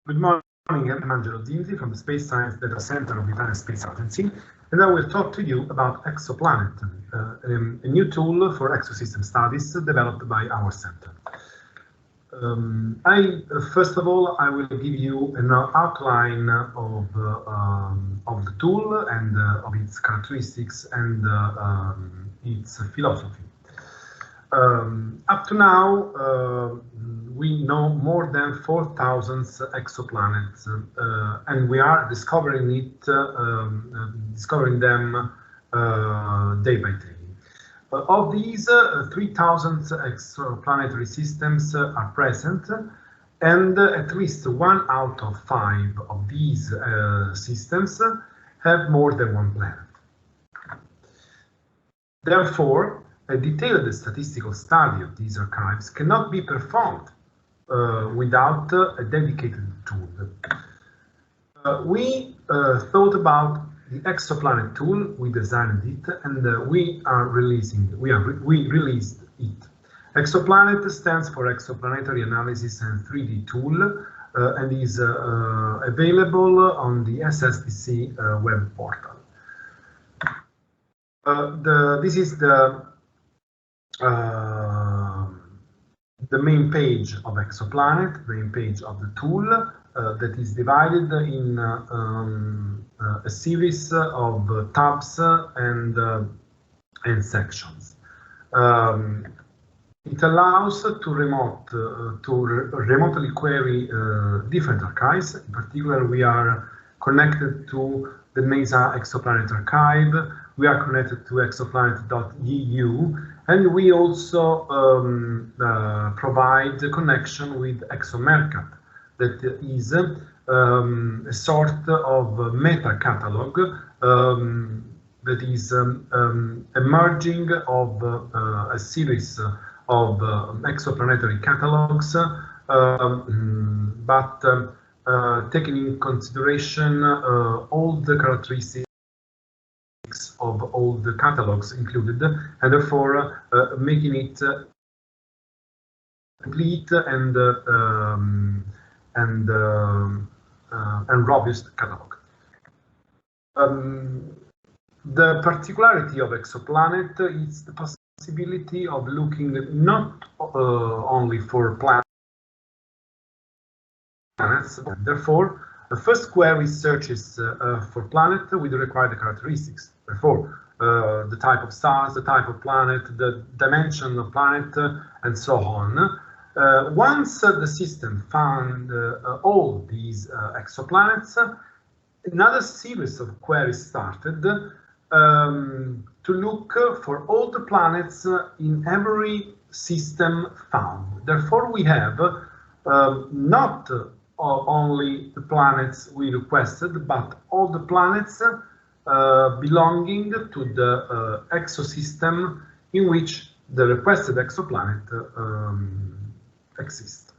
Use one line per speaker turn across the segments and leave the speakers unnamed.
Good morning, I'm Angelo Zinzi from the Space Science Data Center of the Italian Space Agency, and I will talk to you about ExoPlanet, a new tool for ecosystem studies developed by our center. First of all, I will give you an outline of the tool and of its characteristics and its philosophy. Up to now, we know more than 4,000 exoplanets, and we are discovering them day by day. Of these, 3,000 exoplanetary systems are present, and at least 1 out of 5 of these systems have more than one planet. Therefore, a detailed statistical study of these archives cannot be performed without a dedicated tool. We thought about the ExoPlanet tool, we designed it, and we released it. ExoPlanet stands for Exoplanetary Analysis and 3D Tool, and is available on the SSDC web portal. This is the main page of ExoPlanet, the main page of the tool, that is divided in a series of tabs and sections. It allows to remotely query different archives. In particular, we are connected to the MESA Exoplanet archive. We are connected to exoplanet.eu, and we also provide connection with ExoMercat, that is a sort of meta catalog that is a merging of a series of exoplanetary catalogs, but taking in consideration all the characteristics of all the catalogs included, and therefore making it complete and robust catalog. The particularity of ExoPlanet is the possibility of looking not only for planets, therefore the first query searches for planet with the required characteristics. Therefore, the type of stars, the type of planet, the dimension of planet, and so on. Once the system found all these exoplanets, another series of queries started to look for all the planets in every system found. Therefore, we have not only the planets we requested, but all the planets belonging to the exosystem in which the requested exoplanet exists.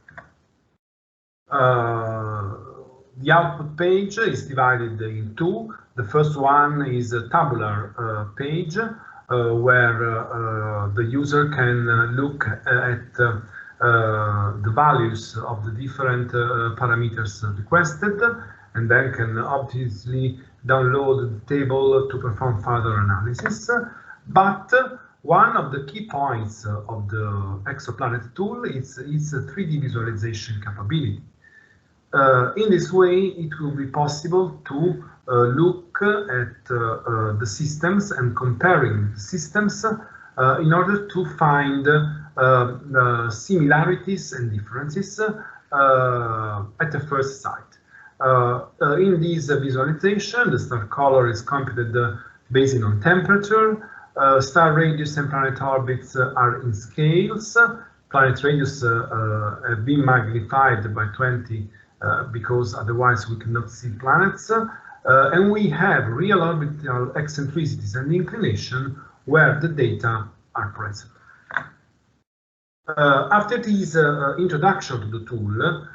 The output page is divided in two. The first one is a tabular page where the user can look at the values of the different parameters requested, and then can obviously download the table to perform further analysis. But one of the key points of the ExoPlanet tool is its 3D visualization capability. In this way, it will be possible to look at the systems and comparing the systems in order to find similarities and differences at the first sight. In this visualization, the star color is computed based on temperature. Star radius and planet orbits are in scales. Planet radius have been magnified by 20 because otherwise we cannot see planets. And we have real orbital eccentricities and inclination where the data are present. After this introduction to the tool,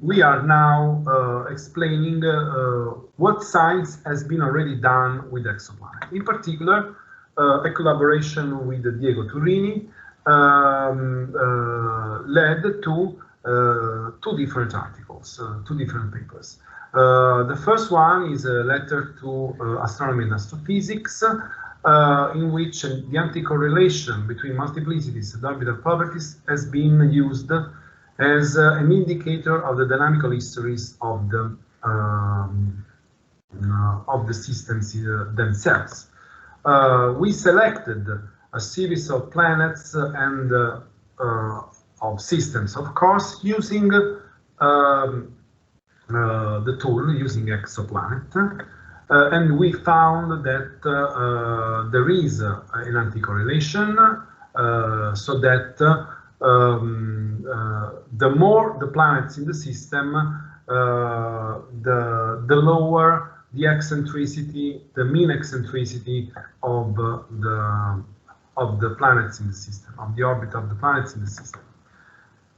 we are now explaining what science has been already done with ExoPlanet. In particular, a collaboration with Diego Turini led to two different articles. articles, two different papers. The first one is a letter to astronomy and astrophysics, in which the anti-correlation between multiplicities and orbital properties has been used as an indicator of the dynamical histories of the systems themselves. We selected a series of planets and of systems, of course, using the tool, using ExoPlanet, and we found that there is an anti-correlation, so that the more the planets in the system, the lower the eccentricity, the mean eccentricity of the planets in the system, of the orbit of the planets in the system.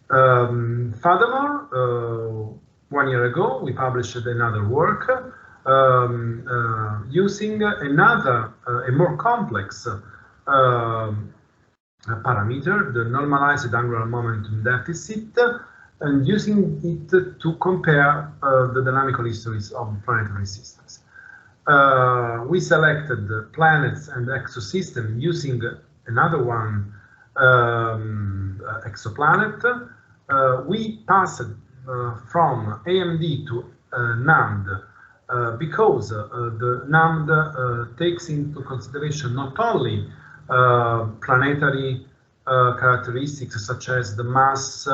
Furthermore, 1 year ago, we published another work using another, a more complex parameter, the normalized angular momentum deficit, and using it to compare the dynamical histories of planetary systems. We selected the planets and exosystems using another one, exoplanet. We passed from AMD to NAMD because the NAMD takes into consideration not only planetary characteristics such as the mass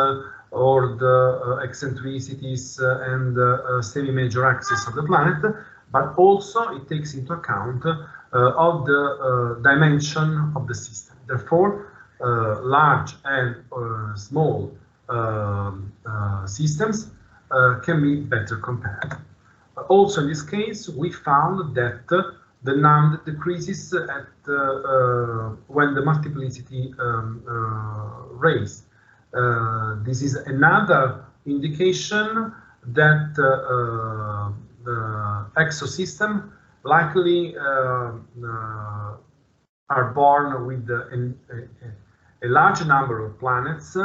or the eccentricities and semi-major axis of the planet, but also it takes into account of the dimension of the system. Therefore, large and small systems can be better compared. Also, in this case, we found that the NAMD decreases at when the multiplicity raise. This is another indication that the exosystem likely are born with a large number of planets,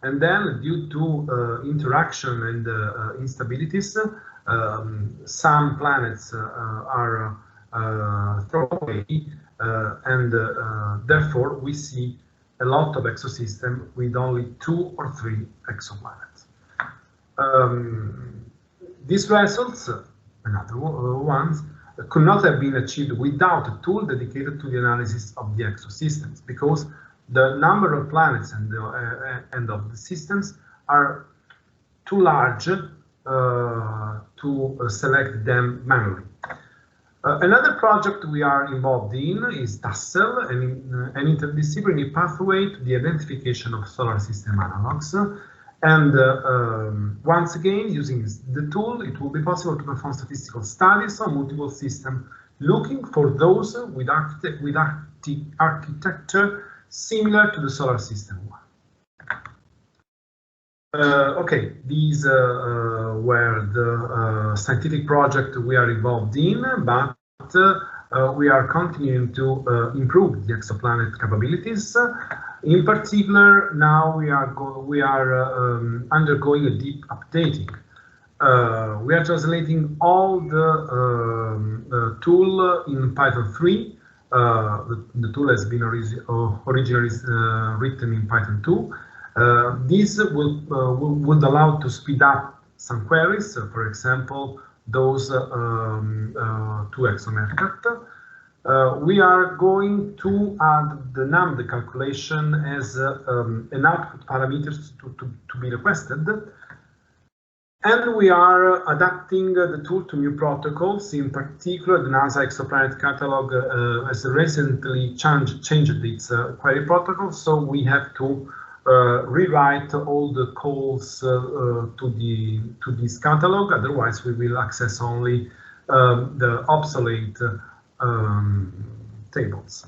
and then due to interaction and instabilities, some planets are thrown away, and therefore we see a lot of exosystems with only 2 or 3 exoplanets. These results, another ones, could not have been achieved without a tool dedicated to the analysis of the exosystems, because the number of planets and of the systems are too large to select them manually. Another project we are involved in is TASSEL, an interdisciplinary pathway to the identification of solar system analogs. And once again, using the tool, it will be possible to perform statistical studies on multiple systems, looking for those with architecture similar to the solar system one. Okay, these were the scientific projects we are involved in, but we are continuing to improve the exoplanet capabilities. In particular, now we are undergoing a deep updating. We are translating all the tool in Python 3. The tool has been originally written in Python 2. This would allow to speed up some queries, for example, those to ExoMercat. We are going to add the NAMD calculation as an output parameter to be requested. And we are adapting the tool to new protocols. In particular, the NASA Exoplanet Catalog has recently changed its query protocol, so we have to rewrite all the calls to this catalog. Otherwise, we will access only the obsolete tables.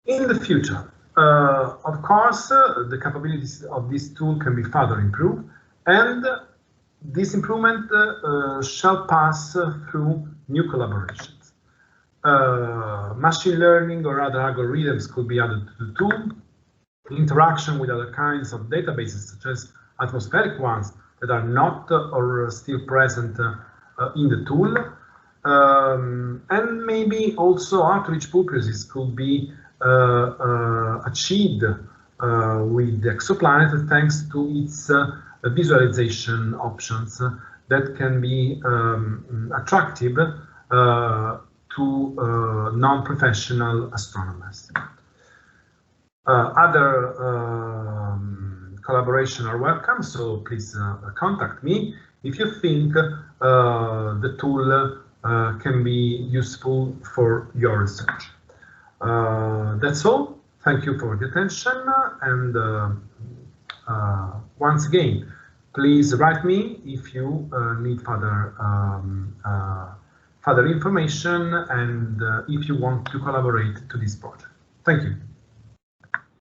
In the future, of course, the capabilities of this tool can be further improved, and this improvement shall pass through new collaborations. Machine learning or other algorithms could be added to the tool. Interaction with other kinds of databases, such as atmospheric ones, that are not or still present in the tool. And maybe also outreach purposes could be achieved with the exoplanet thanks to its visualization options that can be attractive to non-professional astronomers. Other collaboration are welcome, so please contact me if you think the tool can be useful for your research. That's all. Thank you for the attention, and once again, please write me if you need further information and if you want to collaborate to this project. Thank you.